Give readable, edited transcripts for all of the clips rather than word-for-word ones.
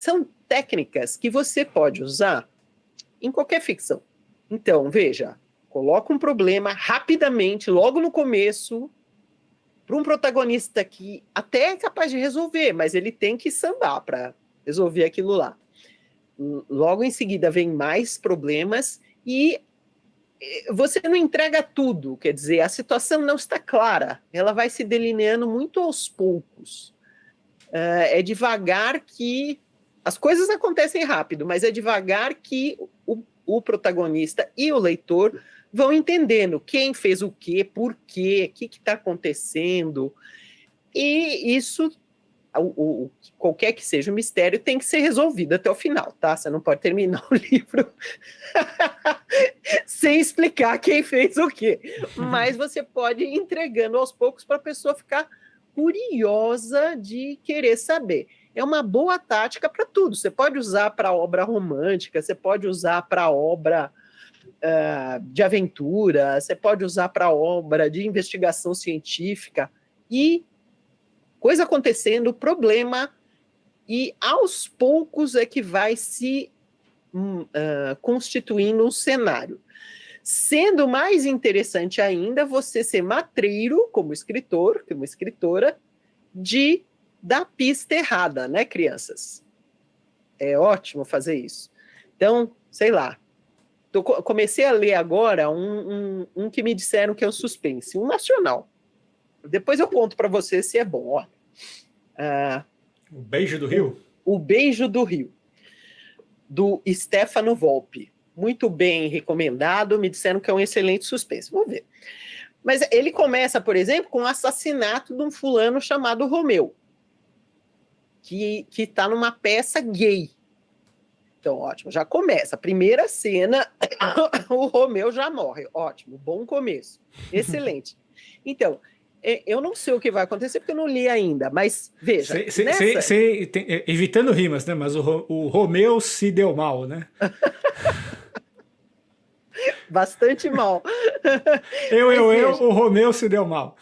são técnicas que você pode usar em qualquer ficção. Então, veja, coloca um problema rapidamente, logo no começo, para um protagonista que até é capaz de resolver, mas ele tem que sambar para resolver aquilo lá. Logo em seguida vem mais problemas e você não entrega tudo, quer dizer, a situação não está clara, ela vai se delineando muito aos poucos. É devagar que as coisas acontecem rápido, mas é devagar que o protagonista e o leitor vão entendendo quem fez o quê, por quê, o que está acontecendo. E isso, qualquer que seja o mistério, tem que ser resolvido até o final, tá? Você não pode terminar o livro sem explicar quem fez o quê. Mas você pode ir entregando aos poucos para a pessoa ficar curiosa de querer saber. É uma boa tática para tudo. Você pode usar para obra romântica, você pode usar para obra de aventura, você pode usar para obra de investigação científica. E coisa acontecendo, problema, e aos poucos é que vai se constituindo um cenário. Sendo mais interessante ainda você ser matreiro, como escritor, como escritora, de dar pista errada, né, crianças? É ótimo fazer isso. Então, sei lá, comecei a ler agora um que me disseram que é um suspense, um nacional. Depois eu conto para você se é bom. Ó. O Beijo do Rio? O Beijo do Rio, do Stefano Volpi. Muito bem recomendado, me disseram que é um excelente suspense. Vamos ver. Mas ele começa, por exemplo, com o assassinato de um fulano chamado Romeu, que está numa peça gay. Então, ótimo, já começa. A primeira cena, o Romeu já morre. Ótimo, bom começo. Excelente. Então, eu não sei o que vai acontecer, porque eu não li ainda, mas veja. Evitando rimas, né? Mas o Romeu se deu mal, né? Bastante mal. O Romeu se deu mal.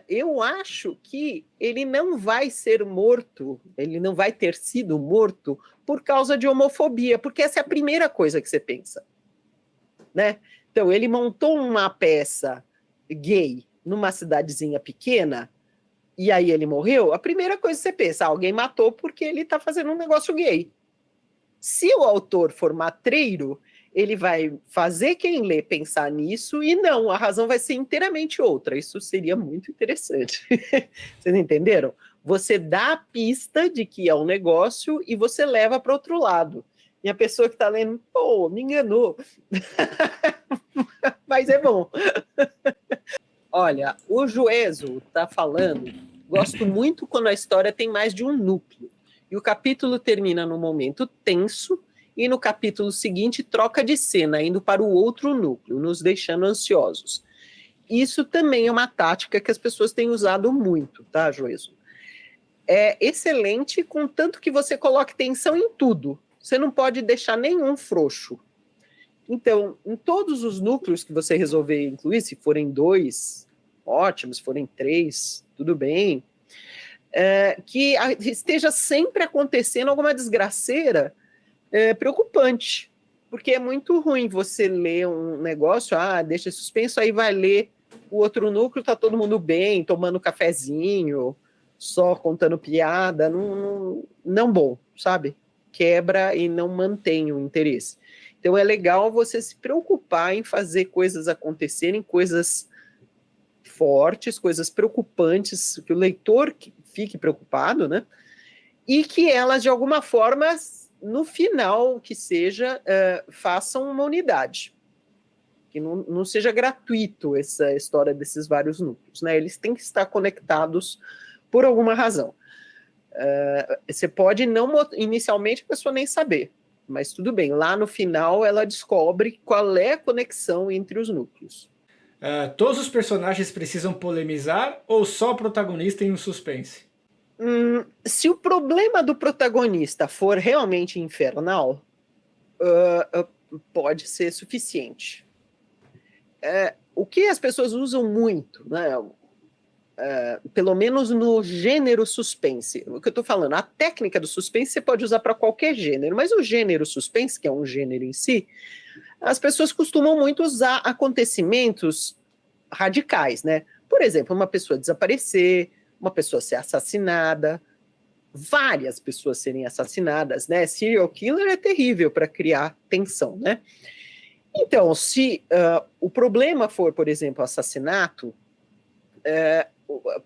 Eu acho que ele não vai ser morto, ele não vai ter sido morto por causa de homofobia, porque essa é a primeira coisa que você pensa, né? Então, ele montou uma peça gay numa cidadezinha pequena, e aí ele morreu, a primeira coisa que você pensa, alguém matou porque ele está fazendo um negócio gay. Se o autor for matreiro, ele vai fazer quem lê pensar nisso, e não, a razão vai ser inteiramente outra. Isso seria muito interessante. Vocês entenderam? Você dá a pista de que é um negócio e você leva para outro lado. E a pessoa que está lendo, pô, me enganou. Mas é bom. Olha, o Juezo está falando, gosto muito quando a história tem mais de um núcleo. E o capítulo termina num momento tenso, e no capítulo seguinte troca de cena, indo para o outro núcleo, nos deixando ansiosos. Isso também é uma tática que as pessoas têm usado muito, tá, Joeso? É excelente, contanto que você coloque tensão em tudo. Você não pode deixar nenhum frouxo. Então, em todos os núcleos que você resolver incluir, se forem 2, ótimo, se forem 3, tudo bem, que esteja sempre acontecendo alguma desgraceira preocupante, porque é muito ruim você ler um negócio, deixa suspenso, aí vai ler o outro núcleo, tá todo mundo bem, tomando cafezinho, só contando piada, não bom, sabe? Quebra e não mantém o interesse. Então é legal você se preocupar em fazer coisas acontecerem, coisas fortes, coisas preocupantes, que o leitor fique preocupado, né? E que elas, de alguma forma, no final, que seja, façam uma unidade. Que não seja gratuito essa história desses vários núcleos, né? Eles têm que estar conectados por alguma razão. Você pode não, inicialmente, a pessoa nem saber, mas tudo bem, lá no final ela descobre qual é a conexão entre os núcleos. Todos os personagens precisam polemizar ou só o protagonista em um suspense? Se o problema do protagonista for realmente infernal, pode ser suficiente. O que as pessoas usam muito, né? pelo menos no gênero suspense. O que eu estou falando, a técnica do suspense você pode usar para qualquer gênero, mas o gênero suspense, que é um gênero em si, as pessoas costumam muito usar acontecimentos radicais, né? Por exemplo, uma pessoa desaparecer, uma pessoa ser assassinada, várias pessoas serem assassinadas, né? Serial killer é terrível para criar tensão, né? Então, se o problema for, por exemplo, assassinato,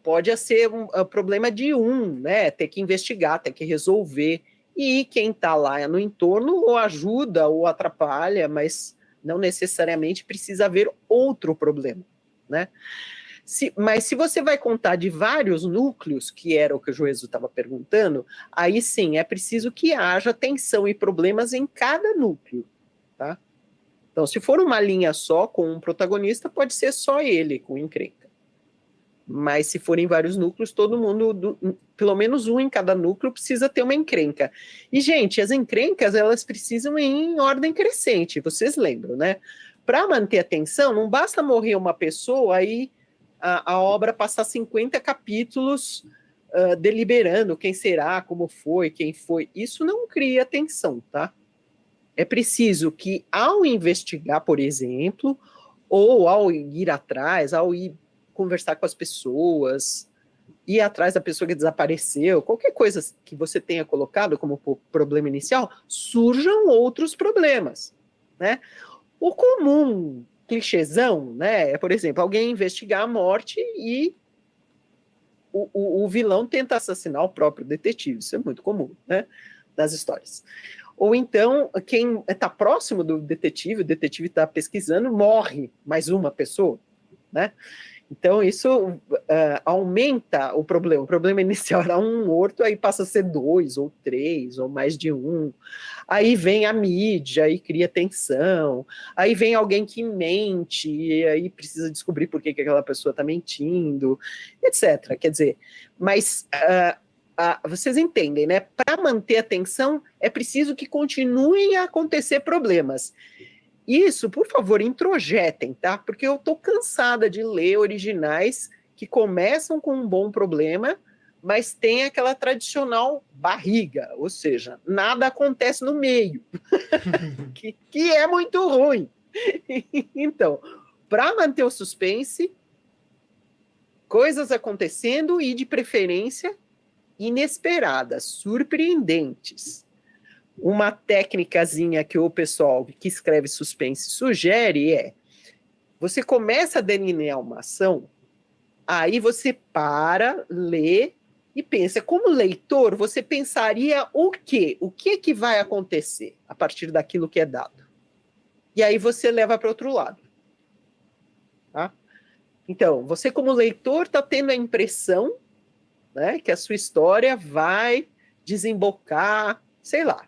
pode ser um problema de né? Ter que investigar, ter que resolver, e quem está lá no entorno ou ajuda ou atrapalha, mas não necessariamente precisa haver outro problema, né? Mas se você vai contar de vários núcleos, que era o que o Joeso estava perguntando, aí sim, é preciso que haja tensão e problemas em cada núcleo, tá? Então, se for uma linha só, com um protagonista, pode ser só ele com encrenca. Mas se forem vários núcleos, todo mundo, pelo menos um em cada núcleo, precisa ter uma encrenca. E, gente, as encrencas, elas precisam ir em ordem crescente, vocês lembram, né? Para manter a tensão, não basta morrer uma pessoa, aí a obra passar 50 capítulos deliberando quem será, como foi, quem foi. Isso não cria tensão, tá? É preciso que, ao investigar, por exemplo, ou ao ir atrás, ao ir conversar com as pessoas, ir atrás da pessoa que desapareceu, qualquer coisa que você tenha colocado como problema inicial, surjam outros problemas, né? O comum clichêzão, né, é, por exemplo, alguém investigar a morte e o vilão tenta assassinar o próprio detetive. Isso é muito comum, né, nas histórias. Ou então, quem está próximo do detetive, o detetive está pesquisando, morre mais uma pessoa, né? Então, isso aumenta o problema. O problema inicial era um morto, aí passa a ser 2, ou 3, ou mais de um. Aí vem a mídia, aí cria tensão. Aí vem alguém que mente, e aí precisa descobrir por que aquela pessoa está mentindo, etc. Quer dizer, mas vocês entendem, né? Para manter a tensão, é preciso que continuem a acontecer problemas. Isso, por favor, introjetem, tá? Porque eu tô cansada de ler originais que começam com um bom problema, mas tem aquela tradicional barriga, ou seja, nada acontece no meio, que é muito ruim. Então, para manter o suspense, coisas acontecendo e, de preferência, inesperadas, surpreendentes. Uma técnicazinha que o pessoal que escreve suspense sugere você começa a delinear uma ação, aí você para, lê e pensa. Como leitor, você pensaria o quê? O que vai acontecer a partir daquilo que é dado? E aí você leva para outro lado. Tá? Então, você como leitor está tendo a impressão, né, que a sua história vai desembocar, sei lá.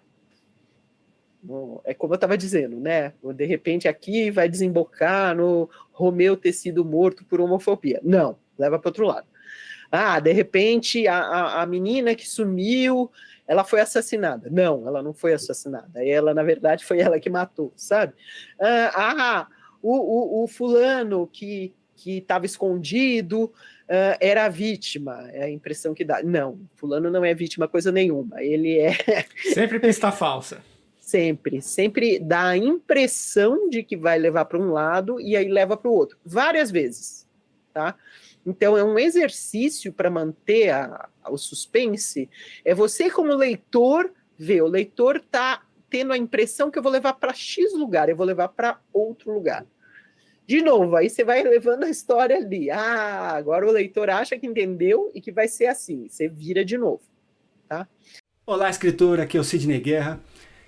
É como eu estava dizendo, né? De repente aqui vai desembocar no Romeu ter sido morto por homofobia. Não, leva para outro lado. De repente a menina que sumiu, ela foi assassinada. Não, ela não foi assassinada. Ela, na verdade, foi ela que matou, sabe? O fulano que estava escondido era a vítima. É a impressão que dá. Não, fulano não é vítima coisa nenhuma. Ele é... Sempre pista falsa. Sempre dá a impressão de que vai levar para um lado e aí leva para o outro, várias vezes, tá? Então, é um exercício para manter o suspense, é você como leitor ver, o leitor está tendo a impressão que eu vou levar para X lugar, eu vou levar para outro lugar. De novo, aí você vai levando a história ali, agora o leitor acha que entendeu e que vai ser assim, você vira de novo, tá? Olá, escritor, aqui é o Sidney Guerra.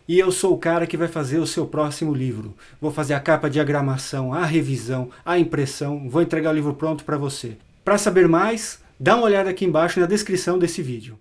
E eu sou o cara que vai fazer o seu próximo livro. Vou fazer a capa, a diagramação, a revisão, a impressão. Vou entregar o livro pronto para você. Para saber mais, dá uma olhada aqui embaixo na descrição desse vídeo.